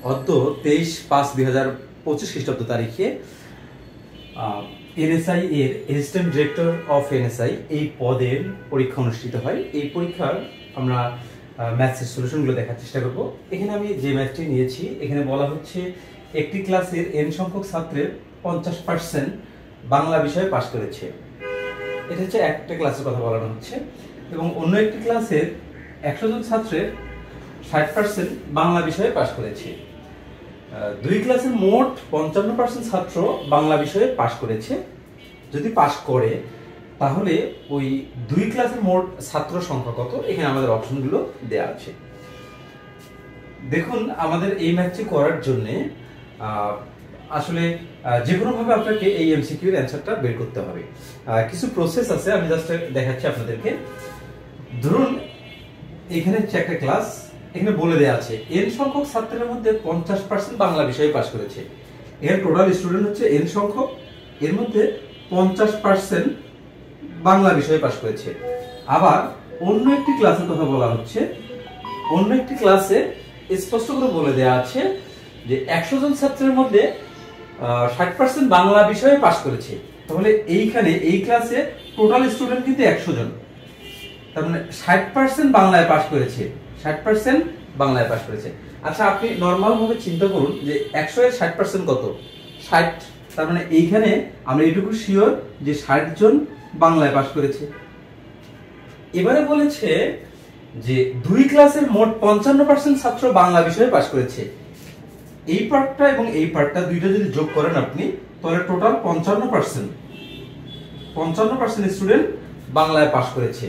অদ্য 23/5/2025 খ্রিস্টাব্দ তারিখে এনএসআই এর অ্যাসিস্ট্যান্ট ডিরেক্টর অফ এনএসআই এই পদের পরীক্ষা অনুষ্ঠিত হয়। এই পরীক্ষার আমরা ম্যাথসের সলিউশনগুলো দেখার চেষ্টা করব। এখানে আমি যে ম্যাথটি নিয়েছি, এখানে বলা হচ্ছে একটি ক্লাসের এন সংখ্যক ছাত্রের 50% বাংলা বিষয়ে পাশ করেছে। এটা হচ্ছে একটা ক্লাসের কথা বলানো হচ্ছে, এবং অন্য একটি ক্লাসের 100 জন ছাত্রের 60% বাংলা বিষয়ে পাশ করেছে। দুই ক্লাসের মোট 55% ছাত্র বাংলা বিষয়ে পাশ করেছে। যদি পাশ করে তাহলে ওই দুই ক্লাসের মোট ছাত্র সংখ্যা কত, এখানে আমাদের অপশনগুলো দেওয়া আছে। দেখুন, আমাদের এই ম্যাথটি করার জন্য আসলে যে কোনো ভাবে আপনাকে এই এমসিকিউ এর অ্যানসারটা বের করতে হবে। কিছু প্রসেস আছে, আমি জাস্ট দেখাচ্ছি আপনাদেরকে। ধরুন এখানে হচ্ছে একটা ক্লাস, এখানে বলে দেওয়া আছে এন সংখ্যক ছাত্রের মধ্যে 50% বাংলা বিষয়ে পাশ করেছে। এর টোটাল স্টুডেন্ট হচ্ছে এন সংখ্যক, এর মধ্যে 50% বাংলা বিষয়ে পাশ করেছে। আবার অন্য একটি ক্লাসের কথা বলা হচ্ছে, অন্য একটি ক্লাসে স্পষ্ট করে বলে দেওয়া আছে যে 100 জন ছাত্রের মধ্যে 60% বাংলা বিষয়ে পাশ করেছে। তাহলে এইখানে এই ক্লাসে টোটাল স্টুডেন্ট কিন্তু 100 জন, তার মানে 60% বাংলায় পাশ করেছে, 60% বাংলায় পাশ করেছে। আচ্ছা, আপনি নরমাল ভাবে চিন্তা করুন যে 100 এর 60% কত? 60। তার মানে এইখানে আমরা এইটুকু শিওর যে 60 জন বাংলায় পাশ করেছে। এবারে বলেছে যে দুই ক্লাসের মোট 55% ছাত্র বাংলা বিষয়ে পাশ করেছে। এই পার্টটা এবং এই পার্টটা দুইটা যদি যোগ করেন আপনি, তাহলে টোটাল 55% স্টুডেন্ট বাংলায় পাশ করেছে।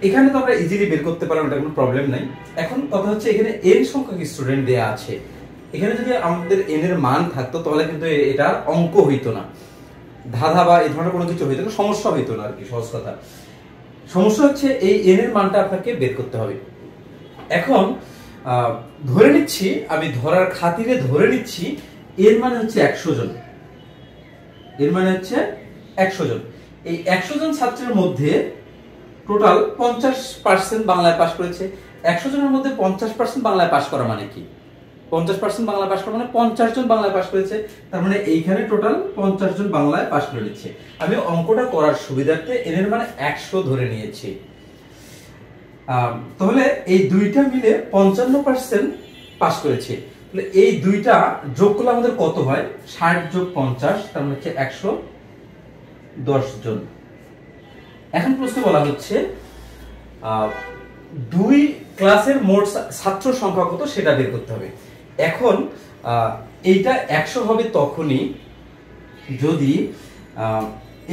এখানে তো আমরা ইজিলি বের করতে পারলাম, এটা কোনো প্রবলেম নাই। এখন কথা হচ্ছে এখানে এন সংখ্যক স্টুডেন্ট দেয়া আছে। এখানে যদি আমাদের এন এর মান থাকতো তাহলে কিন্তু এটা অঙ্ক হইতো না, ধাঁধা বা এই ধরনের কোনো কিছু হইতো না, সমস্যা হইতো না আর কি। সহজ কথা, সমস্যা হচ্ছে এই এন এর মানটা আপনাকে বের করতে হবে। এখন ধরে নিচ্ছি, আমি ধরার খাতিরে ধরে নিচ্ছি এর মানে হচ্ছে 100 জন, এর মানে হচ্ছে 100 জন। এই 100 জন ছাত্রের মধ্যে টোটাল 50% বাংলায় পাশ করেছে। 100 জনের মধ্যে 50% বাংলায় পাশ করা মানে কি? 50% বাংলায় পাশ করা মানে 50 জন বাংলায় পাশ করেছে। তার মানে এইখানে টোটাল 50 জন বাংলায় পাশ করে নিচ্ছে। আমি অঙ্কটা করার সুবিধার্থে এন এর মানে 100 ধরে নিয়েছি। তাহলে এই দুইটা মিলে 55% পাশ করেছে। তাহলে এই দুইটা যোগ করলে আমাদের কত হয়? 60 যোগ 50, তার মানে হচ্ছে 110 জন। এখন প্রশ্ন বলা হচ্ছে দুই ক্লাসের মোট ছাত্র সংখ্যা কত সেটা বের করতে হবে। এখন এইটা 100 হবে তখনই যদি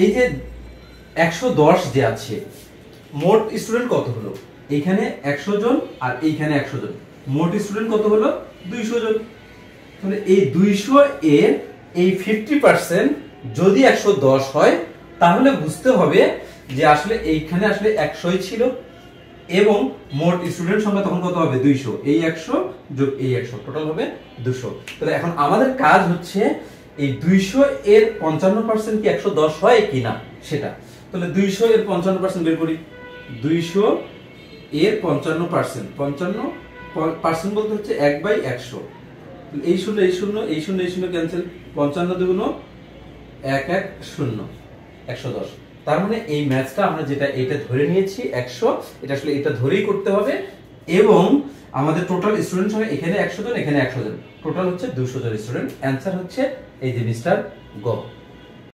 এই যে 110 যে আছে, মোট স্টুডেন্ট কত হলো? এইখানে 100 জন আর এইখানে 100 জন, মোট স্টুডেন্ট কত হলো? 200 জন। তাহলে এই 200 এর এই 50% যদি 110 হয় তাহলে বুঝতে হবে যে আসলে এইখানে আসলে 100ই ছিল, এবং মোট স্টুডেন্ট সংখ্যা তখন কত হবে? 200। এই 100 যোগ এই 100 টোটাল হবে 200। তাহলে এখন আমাদের কাজ হচ্ছে এই 200 এর 55% কি 110 হয় কিনা সেটা। তাহলে 200 এর 55% বের করি। 200 এর 55%, 55% বলতে হচ্ছে 1/100। এই শূন্য এই শূন্য এই শূন্য এই শূন্য ক্যান্সেল, 55 দুগুণ 110, 110। তার মানে এই ম্যাথটা আমরা যেটা এটা ধরে নিয়েছি 100, এটা আসলে এটা ধরেই করতে হবে। এবং আমাদের টোটাল স্টুডেন্ট সংখ্যা এখানে 100 জন, এখানে 100 জন, টোটাল হচ্ছে 200 জন স্টুডেন্ট। অ্যানসার হচ্ছে এই যে মিস্টার গ।